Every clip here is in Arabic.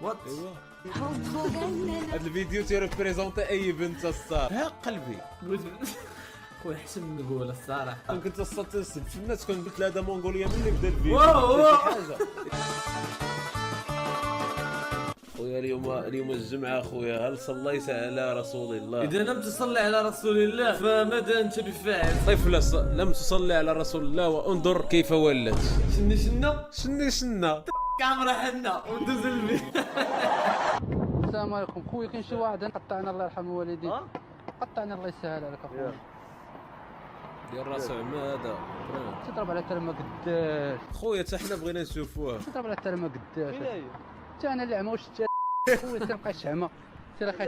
وات ايوا هاد الفيديو تيريبريزونتي اي بنت الصاد. ها قلبي قلت خويا حشم نقول الصراحه كنت الصاد تنسب في الناس كون قلت لها هذا مونغوليا ملي بدا الفيديو واو. شي حاجه. خويا اليوم الجمعه خويا، هل صليت على رسول الله؟ اذا لم تصلي على رسول الله فماذا انت بفاعل؟ طفل لم تصلي على رسول الله وانظر كيف ولت. شني كاميرا حنا وندوز الفيديو. السلام عليكم خويا، كاين شي واحد قطعنا الله يرحم والديه، قطعنا الله يسهل عليك اخويا. ديال راسو عماده تضرب على ترى ما قداش خويا، حتى حنا بغينا نشوفوه. تضرب على ترى ما قداش. حتى انا اللي عمى واش خويا تنبقاش عمى سير اخي.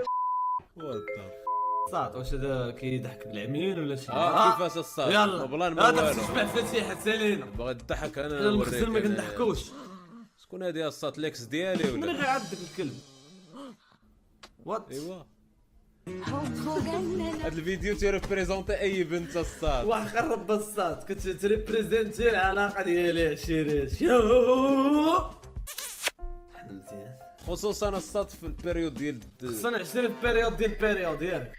صاد واش هذا كيضحك العمير ولا شي؟ كيفاش الصاد؟ يلا بلان ما هذا والو. تسمع فاتحه سالينا باغي تضحك انا انا نوريك. المخزن ما كنضحكوش. شكون هادي الصاد؟ ليكس ديالي من ولا؟ غير عندك الكلب وات ايوا هاد الفيديو تيريبريزونتي اي بنت الصاد. واحد قرب بصات كنت تريبريزنتي العلاقه ديالي عشيرات. مزيان خصوصا الصاد في البيريود ديال خصنا 20 بيريود ديال ياك.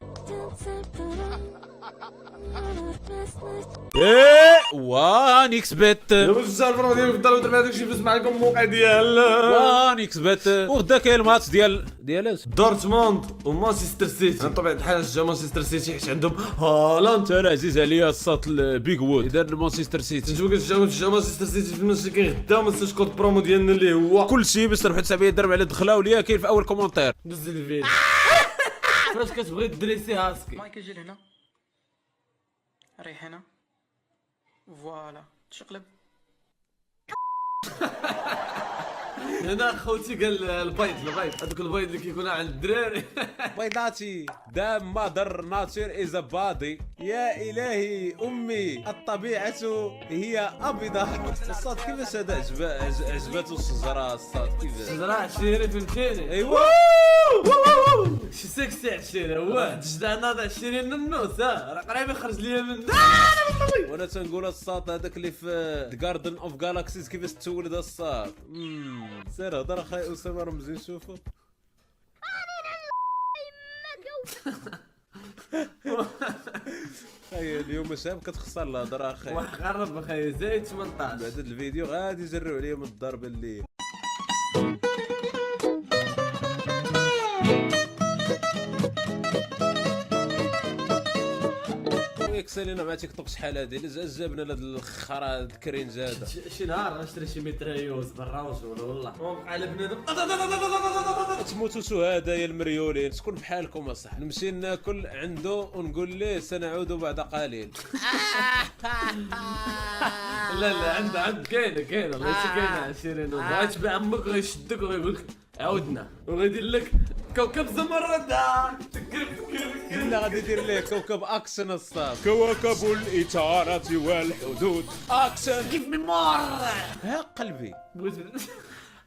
وانيكس بت الرجال فرو ديالو يفضلوا يديروا هذاك الشيء فاش معكم الموقع ديال وانيكس بت. وغدا كاين الماتش ديال دورتموند ومانشستر سيتي. من طبيعه الحال جا مانشستر سيتي حيت عندهم هالاند. انت عزيز عليا الصاد البيج وود اذا مانشستر سيتي. نتوما كتشجعوا مانشستر سيتي في الماتش اللي كاين غدا. ما تنساش كود برومو ديالنا اللي هو كلشي باش تربحوا 900 درهم على الدخله وليا كاين في اول كومونتير. دوز الفيديو. فاش كتبغي تدريسي هاسكي مايك يجي لهنا، ريح هنا، فوالا تشقلب. هنا خوتي قال البيض هذوك البيض اللي كيكونوا عند الدراري. بيضاتي دام مادر ناتشر از بادي. يا الهي امي الطبيعه هي ابيضه. الصاد كيفاش هذا عجباتو الشجره الصاد كيفاش؟ زرع عشيري فهمتيني. ايوا شي سكسي عشيري هو جدعنا هذا عشيري النوس. راه قريب يخرج ليا من وانا تنقول الصاد هذاك اللي في جاردن اوف جالاكسيز كيفاش تولد الصاد. سير هضر اخاي اسامه رمزي نشوفو. هيا اليوم شاب كتخسر الهضره اخاي. واحد قرب اخاي زايد 18. بعد هاد الفيديو غادي يجروا عليا من الضرب اللي يكسلينا مع تيك توك شحال هادي اللي جابنا لهاد الخرا هاد الكرينج هذا. شي نهار غنشري شي متريوز برا وجول والله وقع على بنادم تموتوا شهداء يا المريولين. شكون بحالكم اصاحبي؟ نمشي ناكل عنده ونقول ليه سنعود بعد قليل. لا عند كاينه الله يسي كاينه عشيرين. غيتبع عمك غيشدك وغيقول لك عاودنا وغيدير لك كوكب زمردة. لا غادي يدير ليه كوكب اكشن الصاد. كوكب الاثاره والحدود اكشن كيف ميمور. ها قلبي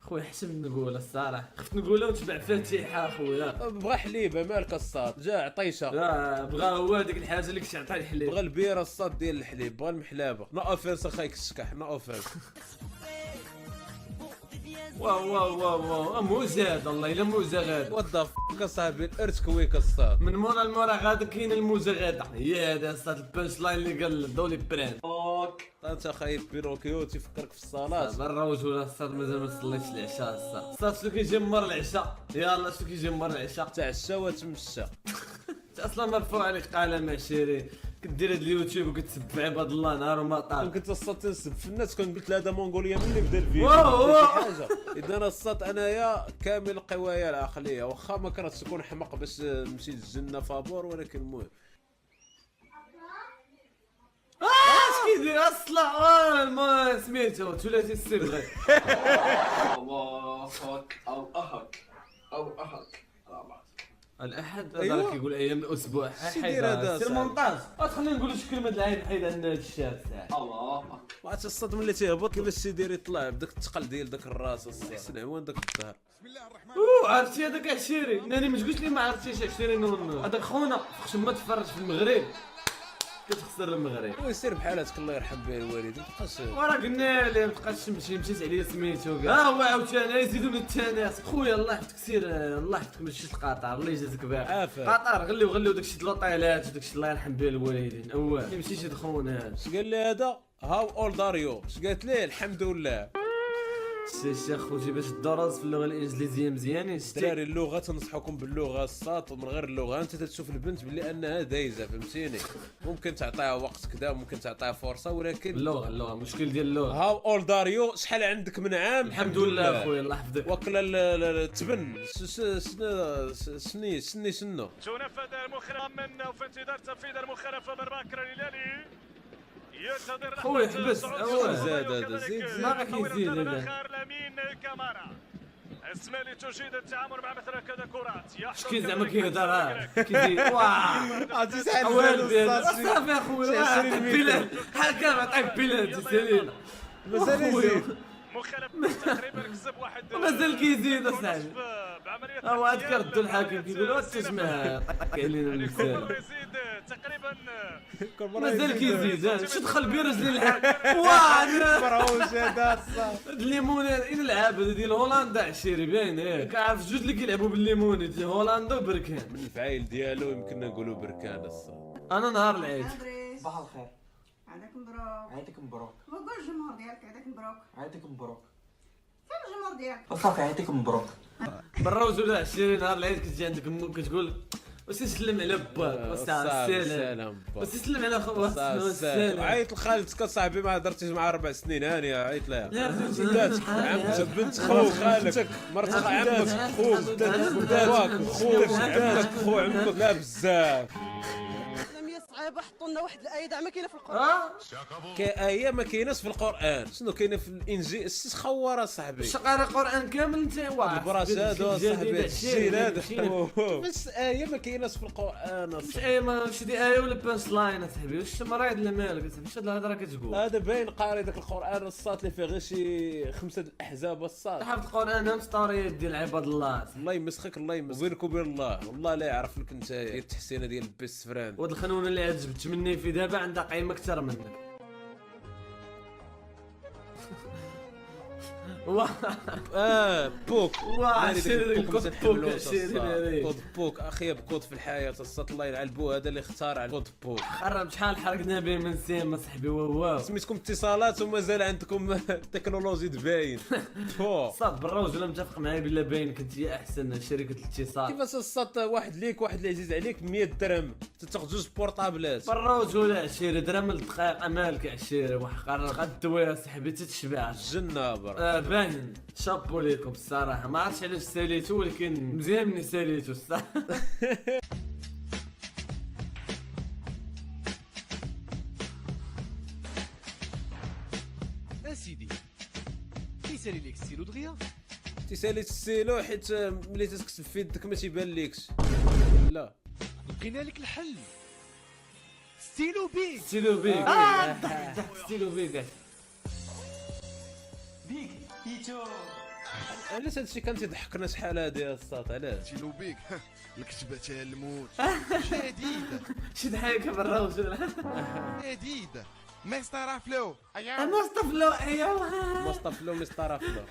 خويا حسن نقول الصراحه خفت نقولها وتبع فاتحه خويا. بغى حليبه مالك الصاد جا عطيشه. لا بغا هو ديك الحاجه اللي كتعطي الحليب. بغى البيره الصاد ديال الحليب بغى المحلابه. نو اوفيرس اخايك الشكح نو اوفيرس. واو موزه الله الا موزه غاده. وات ذا فك اصاحبي الارتكويك الصاد. من مورا المورا غادا كاين الموزه غاده. هي هذا الصاد البانش لاين اللي قال دولي برين. انت اخاي بيروكيو تيفكرك في الصلاه. برا وجهه الصاد مازال ما صليتش العشاء الصاد. الصاد شنو كيجي مور العشاء؟ يلا شنو كيجي مور العشاء؟ تعشى وتمشى. انت اصلا مرفوع عليك قلم عشيري. كدير هاد اليوتيوب وكتسب في عباد الله نهار وما طال. كنت الصاد تنسب في الناس كون قلت لها هذا مونغوليا ملي بدا الفيديو واو. شي حاجه. اذا الصاد انايا كامل القوايا العقليه واخا ما كرهتش تكون حمق باش نمشي للجنه فابور ولكن المهم اش كيدير اصلا ما سميتو ثلاثي الصبغه. الله او اهك الاحد أيوة. هذا كيقول ايام الاسبوع. شي داير هذا سير صاحبي؟ مونطاج. خلينا نقولوا شي كلمه العيب حيد عندنا هاد الشاب ساعه. الله وعرفت الصاد ملي تيهبط كيفاش تيدير يطلع بداك الثقل ديال داك الراس الصاد. حسن عوان داك الظهر. عرفتي هذاك عشيري ناني ما تقولش لي ما عرفتيش عشيري هذاك خونا فاش ما تفرج في المغرب كتخسر المغرب. ويصير بحالاتك الله يرحم به الوالد ما تبقاش. وراه قلنا ليه ما تبقاش تمشي مشيت عليا سميتو كاع. ها هو عاوتاني يزيدوا من التناس خويا الله يحفظك سير الله يحفظك ماشي لقطر الله يجازيك بخير. عافاك. قطر غليو داكشي د لوطيلات وداكشي الله يرحم به الوالدين اواه يمشي شي خونا هذا. اش قال لي هذا؟ هاو اولد ار يو؟ اش قالت ليه؟ الحمد لله. الشيخ خوتي باش الدروس في اللغه الانجليزيه مزيانين الدراري اللغه تنصحكم باللغه الساط ومن غير اللغه انت تشوف البنت بلي انها دايزه فهمتيني. ممكن تعطيها وقت كذا ممكن تعطيها فرصه ولكن اللغه المشكل ديال اللغه. هاو اولد ار يو؟ شحال عندك من عام؟ الحمد لله خويا الله يحفظك. وكلا التبن سني سنو تنفذ المخالفة من وفي انتظار تنفيذ المخالفة من باكر الهلالي ينتظر خويا حبس زاد هذا زيد ما غا كيزيد هذا. لامين كامارا السمالي تجيد التعامل مع مثل هكذا كرات شكي زعما كيهضر كيزيد واه عرفتي صافي اخويا بلاد هكا نعطيك بلاد تسالي مازال يزيد مخالفة تقريبا كسب واحد مازال كيزيد اصاحبي. بعملية هو عاد كيردوا الحاكم كيقولوا التجمع طق علينا المثال. يزيد تقريبا مازال كيزيد شو دخل برجلي الحاج واه مروج هذا الليمون اين العاب هذا ديال هولندا عشيري باين ياك عارف جوج اللي كيلعبوا بالليمون ديال هولندا وبركان. من الفعايل ديالو يمكن نقولوا بركان الصاد. انا نهار العيد صباح الخير. عندك مبروك. عيدك مبروك. وقول الجمهور ديالك عندك مبروك. عيدك مبروك. فين الجمهور ديالك؟ وصافي عيدك مبروك. بالروز ولا عشيري نهار العيد كتجي عندك امك كتقول وسي سلم على باك السلام وسي سلم على خواتك والسلام. عيط لخالتك صاحبي ما هضرتيش مع 4 سنين هانيه عيط لها. لا جداتك عمتك بنت خوك خالك مرت عمك خوك ولادك خوك عمك خو عمك لا بزاف. صعيبه حطوا لنا واحد الايه ما كاينه في القران. كآية ما كايناش في القرآن. شنو كاينه في الانجيل؟ السيس خوار اصاحبي. واش قاري القران كامل انت واحد البراسات اصاحبي الجيل هذا كيفاش بس آية ما كايناش في القرآن واش ايه ماشي دي ايه ولا بانش لاين اصاحبي واش مريض ولا مالك اصاحبي واش هاد الهضره كتقول؟ هذا باين قاري داك القرآن الصات اللي فيه غير شي 5 الأحزاب الصات. حافظ القران هم ستوريات ديال عباد الله. الله يمسخك الله يمسخك وبينك وبين الله والله لا يعرف لك انت التحسينه ديال البيست فريند. وهاد الخنونه اللي عاد جبت مني في دابا عندها قيمه اكثر منك. بوك واه شيري بوك الكود شيري هذه كود بوك اخيب كود في الحياه الصات الله يلعن بو هذا اللي اختار على كود بوك. خرب شحال حرقنا به من سيما صاحبي واو سميتكم اتصالات ومازال عندكم تكنولوجي باين. صاد بالروج ولا متفق معايا بلا باين كنت هي احسن شركه الاتصال. كيفاش الصات واحد ليك واحد اللي عزيز عليك 100 درهم تاخذ جوج بورطابلات بالروج ولا عشيري درهم الدقائق مالك عشيري وحقر غدوي صاحبي تتشبع الجنه برا. باين شابو ليكم الصراحه ما عرفتش علاش ساليتو ولكن مزيان مني ساليتو الصراحه. سيدي كيسالي ليك ستيلو دغيا تيسالي السيلو حيت ملي تكتب في يدك ما تيبان ليكش. لا لقينا لك الحل ستيلو بيك. ستيلو بيك ستيلو بيك بيك ايتو. علاش هادشي كان تيضحكنا شحال هادي الصاط علاش؟ ستيلو بيك الكتبه تاع الموت جديده شي ضحكه بالروج جديده مستر فلو. مصطفى ايوا مصطفى لو مسترافلو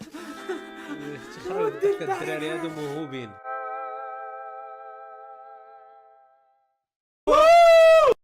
تخرج الدراري هادو موهوبين.